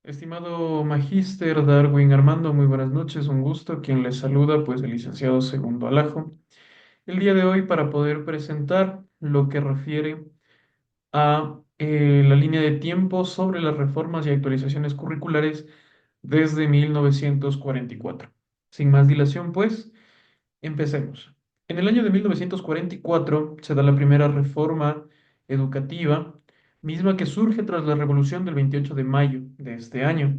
Estimado Magíster Darwin Armando, muy buenas noches, un gusto. Quien les saluda, pues el licenciado Segundo Alajo. El día de hoy para poder presentar lo que refiere a la línea de tiempo sobre las reformas y actualizaciones curriculares desde 1944. Sin más dilación, pues, empecemos. En el año de 1944 se da la primera reforma educativa, misma que surge tras la revolución del 28 de mayo de este año.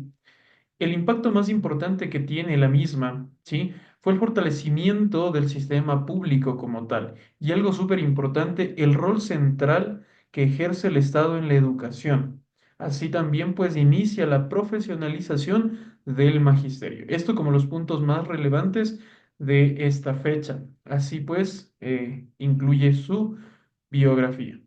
El impacto más importante que tiene la misma, ¿sí? Fue el fortalecimiento del sistema público como tal. Y algo súper importante, el rol central que ejerce el Estado en la educación. Así también, pues, inicia la profesionalización del magisterio. Esto como los puntos más relevantes de esta fecha. Así pues, incluye su biografía.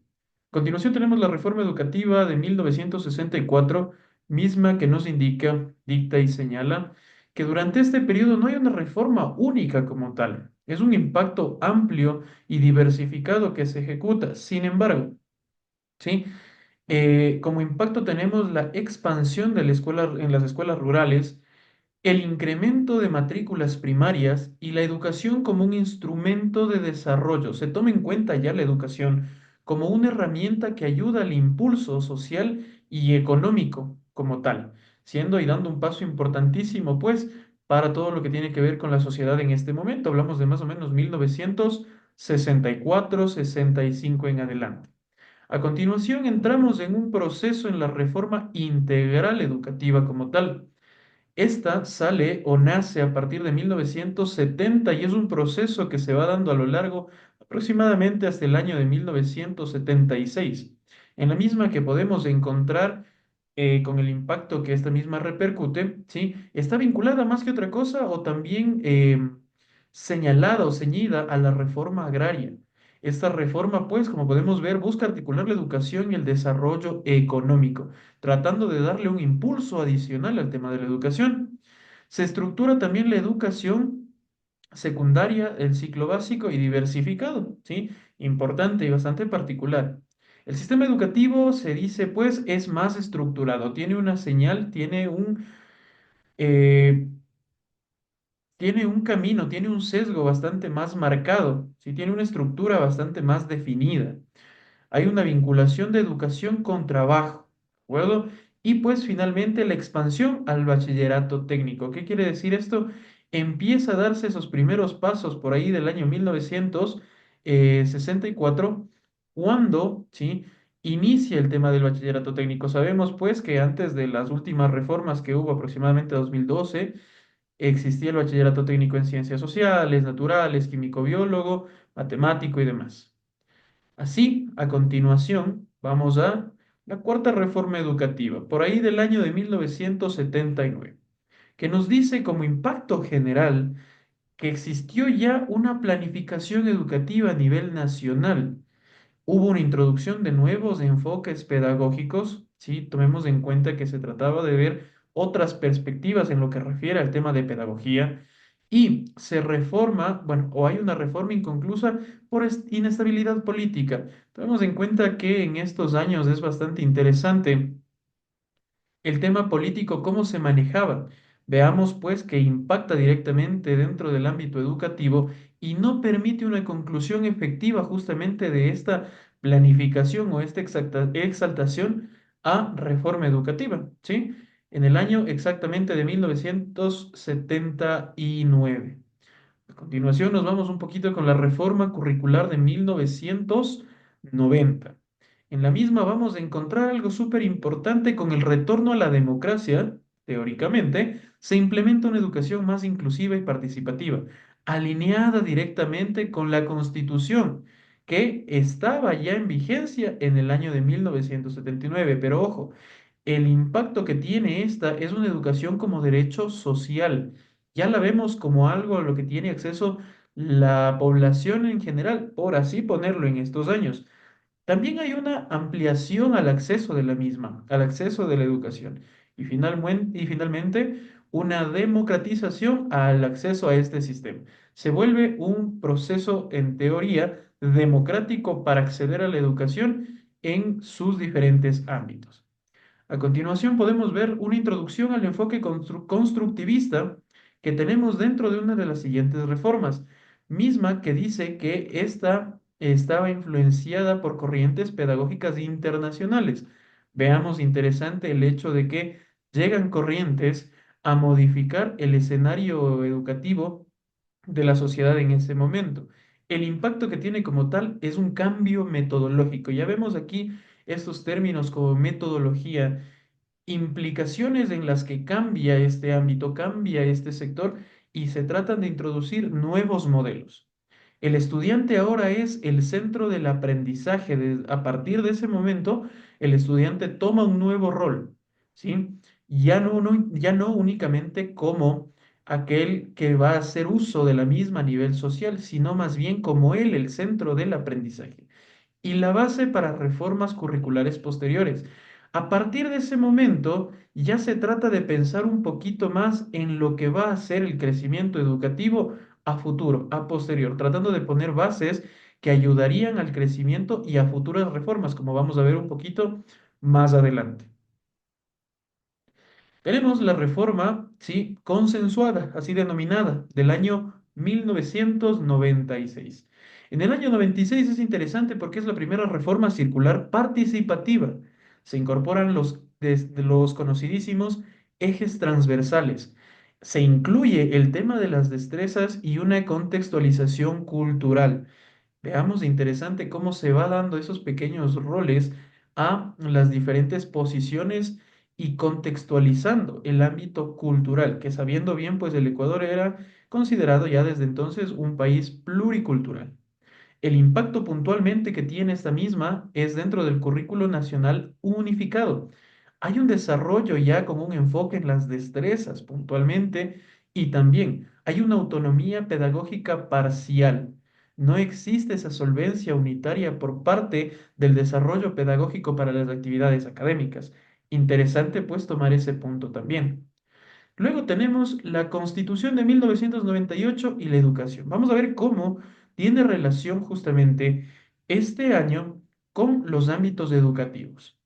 A continuación tenemos la reforma educativa de 1964, misma que nos indica, dicta y señala que durante este periodo no hay una reforma única como tal. Es un impacto amplio y diversificado que se ejecuta. Sin embargo, ¿sí? Como impacto tenemos la expansión de la escuela en las escuelas rurales, el incremento de matrículas primarias y la educación como un instrumento de desarrollo. Se toma en cuenta ya la educación como una herramienta que ayuda al impulso social y económico como tal, siendo y dando un paso importantísimo, pues, para todo lo que tiene que ver con la sociedad en este momento. Hablamos de más o menos 1964, 65 en adelante. A continuación, entramos en un proceso en la reforma integral educativa como tal. Esta sale o nace a partir de 1970 y es un proceso que se va dando a lo largo aproximadamente hasta el año de 1976. En la misma que podemos encontrar con el impacto que esta misma repercute, ¿sí? Está vinculada más que otra cosa o también señalada o ceñida a la reforma agraria. Esta reforma, pues, como podemos ver, busca articular la educación y el desarrollo económico tratando de darle un impulso adicional al tema de la educación. Se estructura también la educación secundaria, el ciclo básico y diversificado, ¿sí? Importante y bastante particular. El sistema educativo se dice, pues, es más estructurado, tiene una señal, eh, tiene un camino, tiene un sesgo bastante más marcado, ¿sí? Tiene una estructura bastante más definida. Hay una vinculación de educación con trabajo, ¿de acuerdo? Y pues finalmente la expansión al bachillerato técnico. ¿Qué quiere decir esto? Empieza a darse esos primeros pasos por ahí del año 1964, cuando, ¿sí? Inicia el tema del bachillerato técnico. Sabemos pues que antes de las últimas reformas que hubo aproximadamente 2012, existía el bachillerato técnico en ciencias sociales, naturales, químico-biólogo, matemático y demás. Así, a continuación, vamos a la cuarta reforma educativa, por ahí del año de 1979, que nos dice como impacto general que existió ya una planificación educativa a nivel nacional. Hubo una introducción de nuevos enfoques pedagógicos, ¿sí? Tomemos en cuenta que se trataba de ver otras perspectivas en lo que refiere al tema de pedagogía y se reforma, bueno, o hay una reforma inconclusa por inestabilidad política. Tomemos en cuenta que en estos años es bastante interesante el tema político, cómo se manejaba. Veamos pues que impacta directamente dentro del ámbito educativo y no permite una conclusión efectiva justamente de esta planificación o esta exaltación a reforma educativa, ¿sí? En el año exactamente de 1979. A continuación nos vamos un poquito con la reforma curricular de 1990. En la misma vamos a encontrar algo súper importante con el retorno a la democracia, teóricamente, se implementa una educación más inclusiva y participativa, alineada directamente con la Constitución, que estaba ya en vigencia en el año de 1979. Pero ojo, el impacto que tiene esta es una educación como derecho social. Ya la vemos como algo a lo que tiene acceso la población en general, por así ponerlo en estos años. También hay una ampliación al acceso de la misma, al acceso de la educación. Y finalmente, una democratización al acceso a este sistema. Se vuelve un proceso, en teoría, democrático para acceder a la educación en sus diferentes ámbitos. A continuación podemos ver una introducción al enfoque constructivista que tenemos dentro de una de las siguientes reformas, misma que dice que esta estaba influenciada por corrientes pedagógicas internacionales. Veamos interesante el hecho de que llegan corrientes a modificar el escenario educativo de la sociedad en ese momento. El impacto que tiene como tal es un cambio metodológico. Ya vemos aquí estos términos como metodología, implicaciones en las que cambia este ámbito, cambia este sector y se tratan de introducir nuevos modelos. El estudiante ahora es el centro del aprendizaje. A partir de ese momento, el estudiante toma un nuevo rol, ¿sí? Ya no únicamente como aquel que va a hacer uso de la misma a nivel social, sino más bien como él, el centro del aprendizaje y la base para reformas curriculares posteriores. A partir de ese momento, ya se trata de pensar un poquito más en lo que va a ser el crecimiento educativo a futuro, a posterior, tratando de poner bases que ayudarían al crecimiento y a futuras reformas, como vamos a ver un poquito más adelante. Tenemos la reforma, sí, consensuada, así denominada, del año 1996. En el año 96 es interesante porque es la primera reforma circular participativa. Se incorporan desde los conocidísimos ejes transversales. Se incluye el tema de las destrezas y una contextualización cultural. Veamos de interesante cómo se va dando esos pequeños roles a las diferentes posiciones y contextualizando el ámbito cultural, que sabiendo bien, pues el Ecuador era considerado ya desde entonces un país pluricultural. El impacto puntualmente que tiene esta misma es dentro del currículo nacional unificado. Hay un desarrollo ya con un enfoque en las destrezas puntualmente y también hay una autonomía pedagógica parcial. No existe esa solvencia unitaria por parte del desarrollo pedagógico para las actividades académicas. Interesante pues tomar ese punto también. Luego tenemos la Constitución de 1998 y la educación. Vamos a ver cómo tiene relación justamente este año con los ámbitos educativos.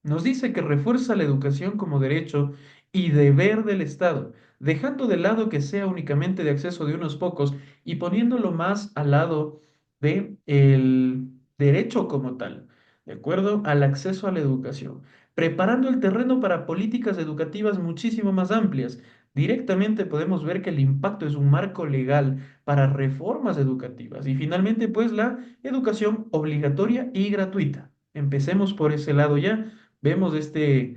Nos dice que refuerza la educación como derecho y deber del Estado, dejando de lado que sea únicamente de acceso de unos pocos y poniéndolo más al lado de el derecho como tal, de acuerdo al acceso a la educación, preparando el terreno para políticas educativas muchísimo más amplias. Directamente podemos ver que el impacto es un marco legal para reformas educativas y finalmente pues la educación obligatoria y gratuita. Empecemos por ese lado ya. Vemos este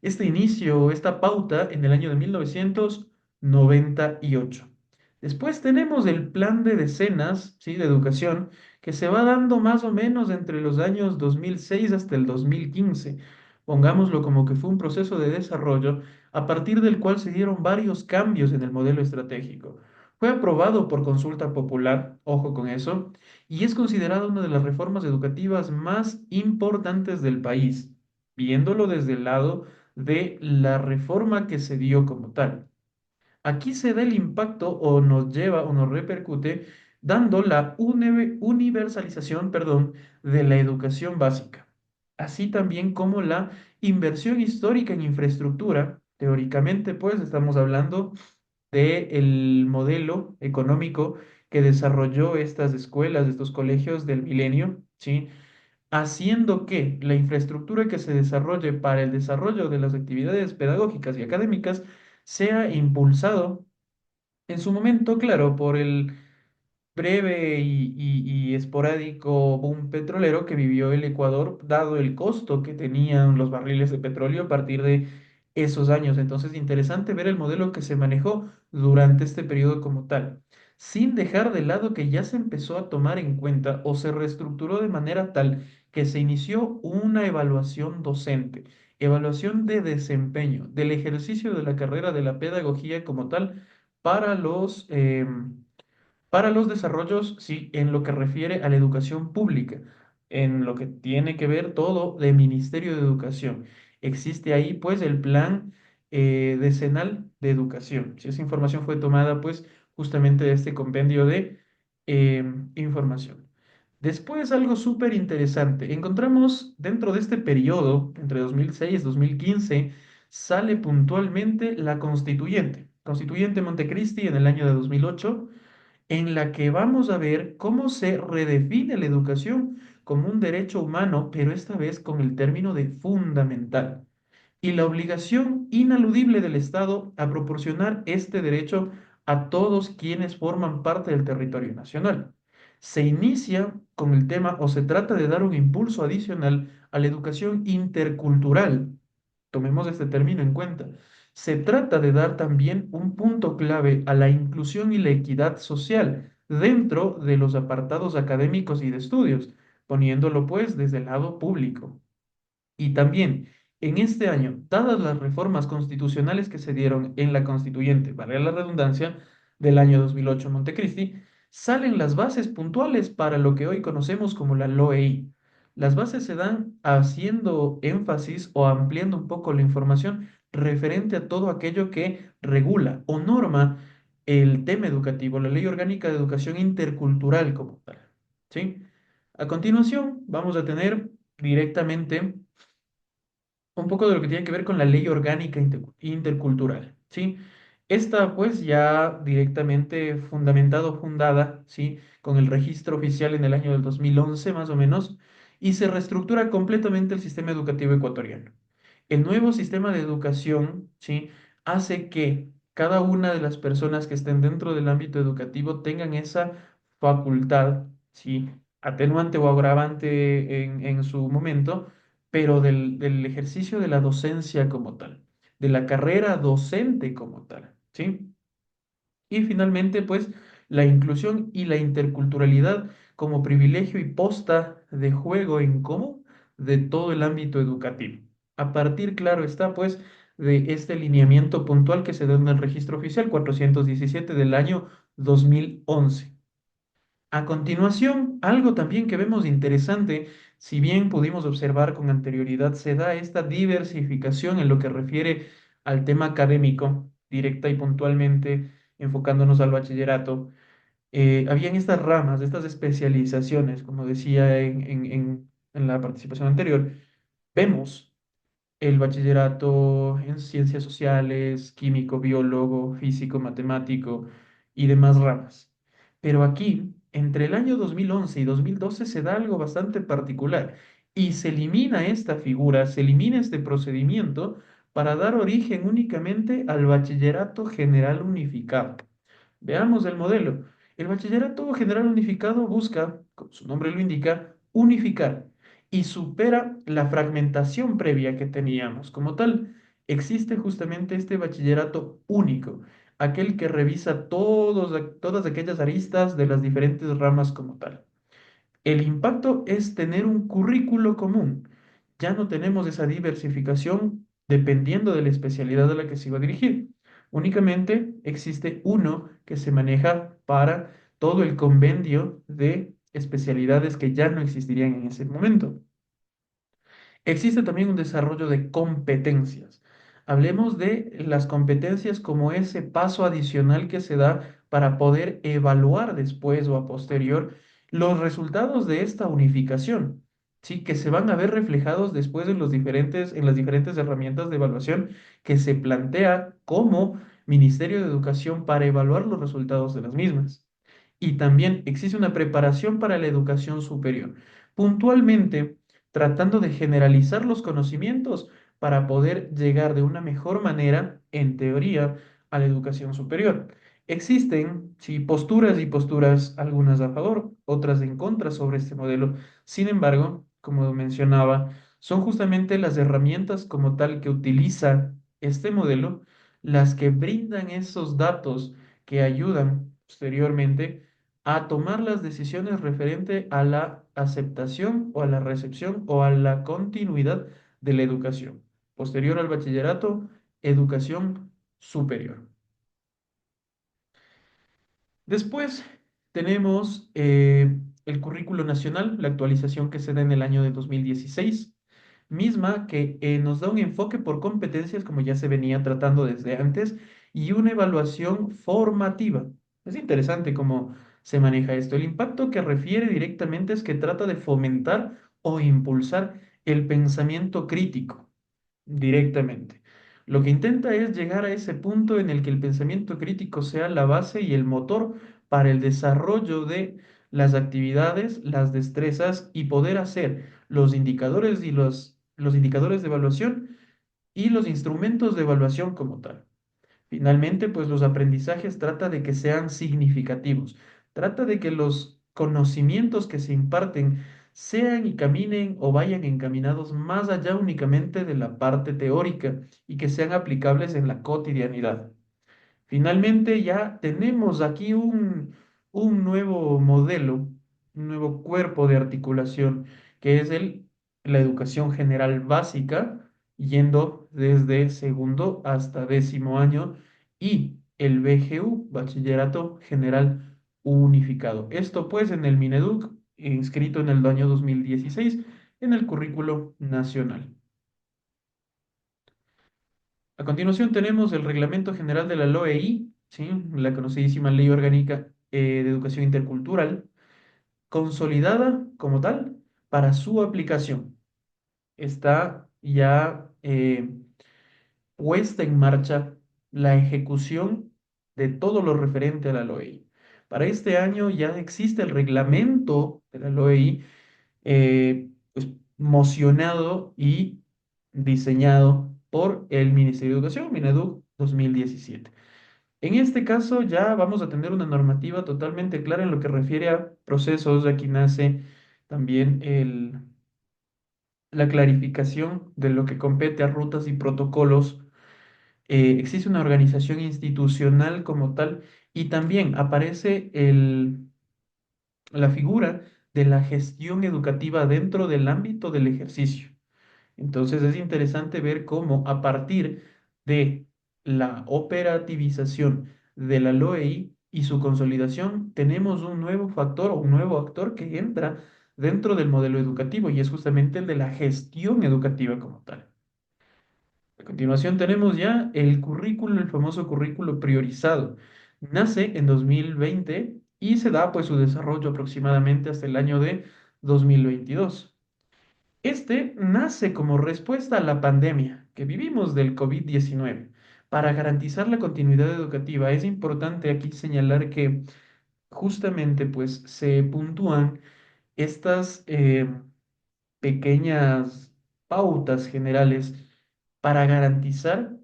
inicio, esta pauta en el año de 1998. Después tenemos el plan de decenas, ¿sí? De educación que se va dando más o menos entre los años 2006 hasta el 2015. Pongámoslo como que fue un proceso de desarrollo a partir del cual se dieron varios cambios en el modelo estratégico. Fue aprobado por consulta popular, ojo con eso, y es considerado una de las reformas educativas más importantes del país viéndolo desde el lado de la reforma que se dio como tal. Aquí se da el impacto o nos lleva o nos repercute dando la universalización, perdón, de la educación básica, así también como la inversión histórica en infraestructura. Teóricamente, pues estamos hablando del modelo económico que desarrolló estas escuelas, estos colegios del milenio, ¿sí? Haciendo que la infraestructura que se desarrolle para el desarrollo de las actividades pedagógicas y académicas sea impulsado en su momento, claro, por el breve y esporádico boom petrolero que vivió el Ecuador, dado el costo que tenían los barriles de petróleo a partir de esos años. Entonces, interesante ver el modelo que se manejó durante este periodo como tal, sin dejar de lado que ya se empezó a tomar en cuenta o se reestructuró de manera tal que se inició una evaluación docente, evaluación de desempeño del ejercicio de la carrera de la pedagogía como tal para para los desarrollos, sí, en lo que refiere a la educación pública, en lo que tiene que ver todo de Ministerio de Educación. Existe ahí, pues, el plan decenal de educación. Si esa información fue tomada, pues, justamente de este compendio de información. Después, algo súper interesante. Encontramos dentro de este periodo, entre 2006 y 2015, sale puntualmente la Constituyente Montecristi en el año de 2008, en la que vamos a ver cómo se redefine la educación como un derecho humano, pero esta vez con el término de fundamental y la obligación inaludible del Estado a proporcionar este derecho a todos quienes forman parte del territorio nacional. Se inicia con el tema o se trata de dar un impulso adicional a la educación intercultural. Tomemos este término en cuenta. Se trata de dar también un punto clave a la inclusión y la equidad social dentro de los apartados académicos y de estudios, poniéndolo pues desde el lado público. Y también en este año, dadas las reformas constitucionales que se dieron en la constituyente, valga la redundancia, del año 2008 en Montecristi, salen las bases puntuales para lo que hoy conocemos como la LOEI. Las bases se dan haciendo énfasis o ampliando un poco la información referente a todo aquello que regula o norma el tema educativo, la Ley Orgánica de Educación Intercultural como tal. ¿Sí? A continuación, vamos a tener directamente un poco de lo que tiene que ver con la ley orgánica intercultural, ¿sí? Esta pues ya directamente fundada, ¿sí? Con el registro oficial en el año del 2011 más o menos, y se reestructura completamente el sistema educativo ecuatoriano. El nuevo sistema de educación, ¿sí? Hace que cada una de las personas que estén dentro del ámbito educativo tengan esa facultad, ¿sí? Atenuante o agravante en su momento, pero del ejercicio de la docencia como tal, de la carrera docente como tal, ¿sí? Y finalmente, pues, la inclusión y la interculturalidad como privilegio y posta de juego en común de todo el ámbito educativo. A partir, claro está, pues, de este lineamiento puntual que se da en el registro oficial 417 del año 2011. A continuación, algo también que vemos interesante, si bien pudimos observar con anterioridad, se da esta diversificación en lo que refiere al tema académico, directa y puntualmente enfocándonos al bachillerato. Habían estas ramas, estas especializaciones, como decía en la participación anterior, vemos el bachillerato en ciencias sociales, químico, biólogo, físico, matemático y demás ramas. Pero aquí, entre el año 2011 y 2012, se da algo bastante particular y se elimina esta figura, se elimina este procedimiento para dar origen únicamente al bachillerato general unificado. Veamos el modelo. El bachillerato general unificado busca, como su nombre lo indica, unificar y supera la fragmentación previa que teníamos. Como tal, existe justamente este bachillerato único, aquel que revisa todas aquellas aristas de las diferentes ramas como tal. El impacto es tener un currículo común. Ya no tenemos esa diversificación dependiendo de la especialidad a la que se iba a dirigir. Únicamente existe uno que se maneja para todo el convenio de especialidades que ya no existirían en ese momento. Existe también un desarrollo de competencias. Hablemos de las competencias como ese paso adicional que se da para poder evaluar después o a posterior los resultados de esta unificación, ¿sí? Que se van a ver reflejados después en las diferentes herramientas de evaluación que se plantea como Ministerio de Educación para evaluar los resultados de las mismas. Y también existe una preparación para la educación superior, puntualmente tratando de generalizar los conocimientos para poder llegar de una mejor manera, en teoría, a la educación superior. Existen, sí, posturas y posturas, algunas a favor, otras en contra sobre este modelo. Sin embargo, como mencionaba, son justamente las herramientas como tal que utiliza este modelo las que brindan esos datos que ayudan posteriormente a tomar las decisiones referente a la aceptación o a la recepción o a la continuidad de la educación. Posterior al bachillerato, educación superior. Después tenemos el currículo nacional, la actualización que se da en el año de 2016, misma que nos da un enfoque por competencias como ya se venía tratando desde antes y una evaluación formativa. Es interesante cómo se maneja esto. El impacto que refiere directamente es que trata de fomentar o impulsar el pensamiento crítico directamente. Lo que intenta es llegar a ese punto en el que el pensamiento crítico sea la base y el motor para el desarrollo de las actividades, las destrezas y poder hacer los indicadores y los indicadores de evaluación y los instrumentos de evaluación como tal. Finalmente, pues los aprendizajes trata de que sean significativos, trata de que los conocimientos que se imparten sean y caminen o vayan encaminados más allá únicamente de la parte teórica y que sean aplicables en la cotidianidad. Finalmente ya tenemos aquí un nuevo modelo, un nuevo cuerpo de articulación, que es la educación general básica, yendo desde segundo hasta décimo año, y el BGU, Bachillerato General Unificado. Esto pues en el Mineduc, inscrito en el año 2016 en el currículo nacional. A continuación tenemos el Reglamento General de la LOEI, ¿sí? La conocidísima Ley Orgánica de Educación Intercultural, consolidada como tal para su aplicación. Está ya puesta en marcha la ejecución de todo lo referente a la LOEI. Para este año ya existe el reglamento de la LOEI, pues, mocionado y diseñado por el Ministerio de Educación, Mineduc 2017. En este caso ya vamos a tener una normativa totalmente clara en lo que refiere a procesos. Aquí nace también la clarificación de lo que compete a rutas y protocolos. Existe una organización institucional como tal y también aparece la figura de la gestión educativa dentro del ámbito del ejercicio. Entonces es interesante ver cómo a partir de la operativización de la LOEI y su consolidación, tenemos un nuevo factor o un nuevo actor que entra dentro del modelo educativo y es justamente el de la gestión educativa como tal. A continuación tenemos ya el currículo, el famoso currículo priorizado. Nace en 2020 y se da pues su desarrollo aproximadamente hasta el año de 2022. Este nace como respuesta a la pandemia que vivimos del COVID-19. Para garantizar la continuidad educativa, es importante aquí señalar que justamente pues se puntúan estas pequeñas pautas generales para garantizar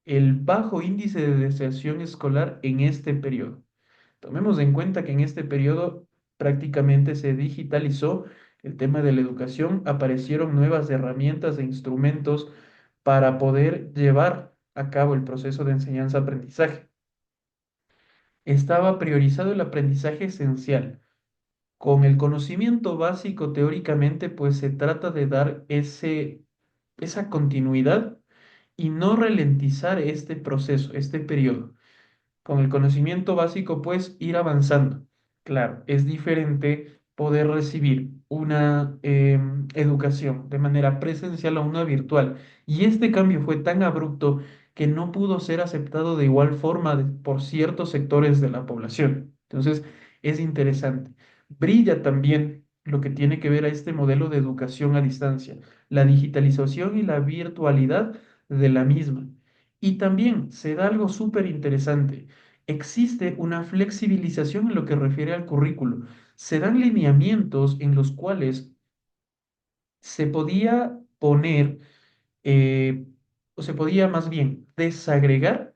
el bajo índice de deserción escolar en este periodo. Tomemos en cuenta que en este periodo prácticamente se digitalizó el tema de la educación, aparecieron nuevas herramientas e instrumentos para poder llevar a cabo el proceso de enseñanza-aprendizaje. Estaba priorizado el aprendizaje esencial. Con el conocimiento básico, teóricamente, pues se trata de dar esa continuidad y no ralentizar este proceso, este periodo. Con el conocimiento básico, pues ir avanzando. Claro, es diferente poder recibir una educación de manera presencial a una virtual. Y este cambio fue tan abrupto que no pudo ser aceptado de igual forma por ciertos sectores de la población. Entonces, es interesante. Brilla también lo que tiene que ver a este modelo de educación a distancia, la digitalización y la virtualidad de la misma. Y también se da algo súper interesante. Existe una flexibilización en lo que refiere al currículo. Se dan lineamientos en los cuales se podía poner, eh, o se podía más bien desagregar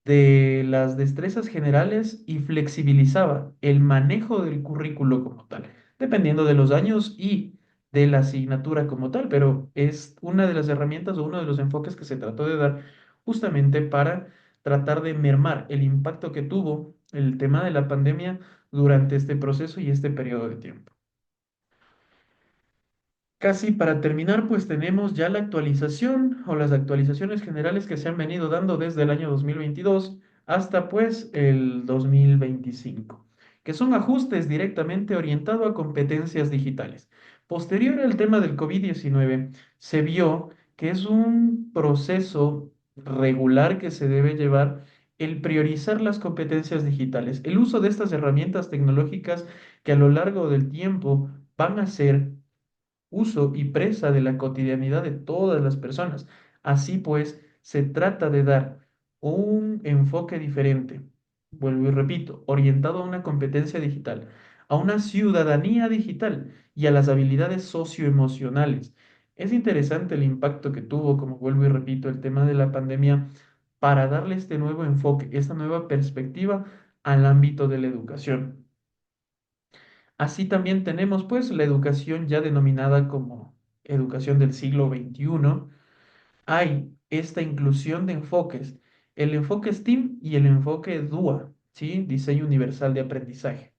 de las destrezas generales y flexibilizaba el manejo del currículo como tal, dependiendo de los años y de la asignatura como tal, pero es una de las herramientas o uno de los enfoques que se trató de dar justamente para tratar de mermar el impacto que tuvo el tema de la pandemia durante este proceso y este periodo de tiempo. Casi para terminar, pues tenemos ya la actualización o las actualizaciones generales que se han venido dando desde el año 2022 hasta pues el 2025, que son ajustes directamente orientados a competencias digitales. Posterior al tema del COVID-19, se vio que es un proceso regular que se debe llevar el priorizar las competencias digitales, el uso de estas herramientas tecnológicas que a lo largo del tiempo van a ser uso y presa de la cotidianidad de todas las personas. Así pues, se trata de dar un enfoque diferente, vuelvo y repito, orientado a una competencia digital, a una ciudadanía digital y a las habilidades socioemocionales. Es interesante el impacto que tuvo, como vuelvo y repito, el tema de la pandemia para darle este nuevo enfoque, esta nueva perspectiva al ámbito de la educación. Así también tenemos pues la educación ya denominada como educación del siglo XXI. Hay esta inclusión de enfoques, el enfoque STEAM y el enfoque DUA, ¿sí? Diseño Universal de Aprendizaje.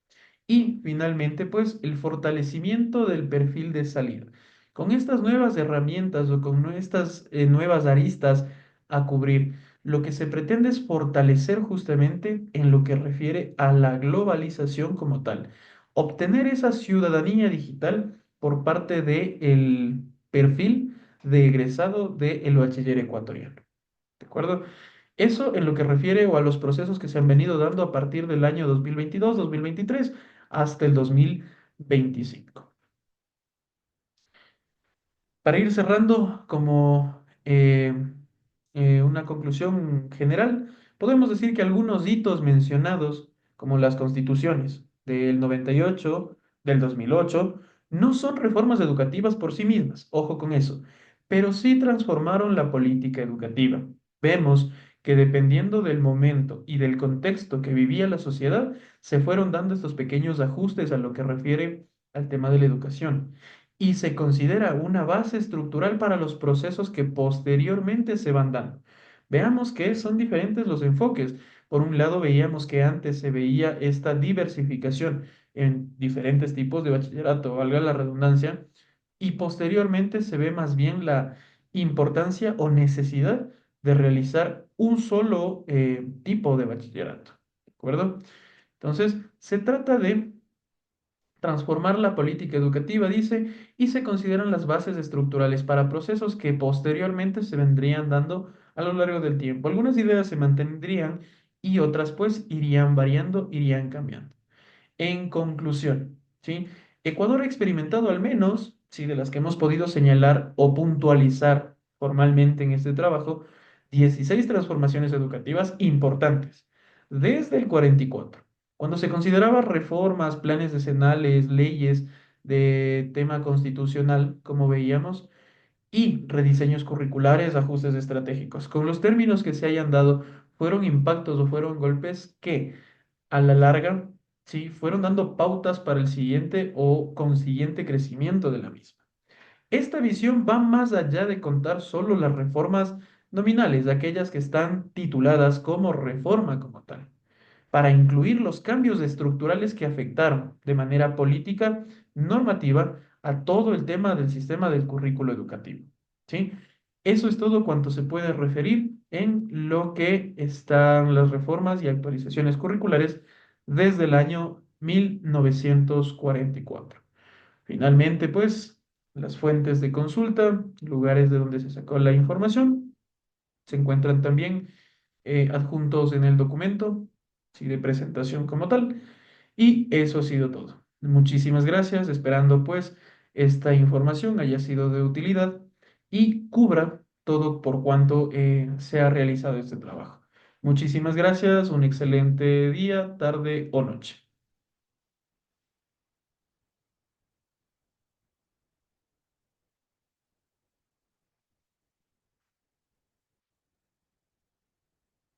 Y finalmente, pues, el fortalecimiento del perfil de salida. Con estas nuevas herramientas o con estas nuevas aristas a cubrir, lo que se pretende es fortalecer justamente en lo que refiere a la globalización como tal. Obtener esa ciudadanía digital por parte del perfil de egresado del bachiller ecuatoriano. ¿De acuerdo? Eso en lo que refiere o a los procesos que se han venido dando a partir del año 2022, 2023 hasta el 2025. Para ir cerrando, como una conclusión general, podemos decir que algunos hitos mencionados, como las constituciones del 98, del 2008, no son reformas educativas por sí mismas, ojo con eso, pero sí transformaron la política educativa. Vemos que dependiendo del momento y del contexto que vivía la sociedad, se fueron dando estos pequeños ajustes a lo que refiere al tema de la educación y se considera una base estructural para los procesos que posteriormente se van dando. Veamos que son diferentes los enfoques. Por un lado, veíamos que antes se veía esta diversificación en diferentes tipos de bachillerato, valga la redundancia, y posteriormente se ve más bien la importancia o necesidad de realizar un solo tipo de bachillerato. ¿De acuerdo? Entonces, se trata de transformar la política educativa, dice, y se consideran las bases estructurales para procesos que posteriormente se vendrían dando a lo largo del tiempo. Algunas ideas se mantendrían y otras pues irían variando, irían cambiando. En conclusión, ¿sí? Ecuador ha experimentado al menos, sí, de las que hemos podido señalar o puntualizar formalmente en este trabajo, 16 transformaciones educativas importantes desde el 44, cuando se consideraba reformas, planes decenales, leyes de tema constitucional, como veíamos, y rediseños curriculares, ajustes estratégicos. Con los términos que se hayan dado, fueron impactos o fueron golpes que a la larga, sí, fueron dando pautas para el siguiente o consiguiente crecimiento de la misma. Esta visión va más allá de contar solo las reformas nominales, aquellas que están tituladas como reforma como tal, para incluir los cambios estructurales que afectaron de manera política, normativa, a todo el tema del sistema del currículo educativo. ¿Sí? Eso es todo cuanto se puede referir en lo que están las reformas y actualizaciones curriculares desde el año 1944. Finalmente, pues, las fuentes de consulta, lugares de donde se sacó la información, se encuentran también adjuntos en el documento, sí, de presentación como tal. Y eso ha sido todo. Muchísimas gracias, esperando pues esta información haya sido de utilidad y cubra todo por cuanto se ha realizado este trabajo. Muchísimas gracias, un excelente día, tarde o noche.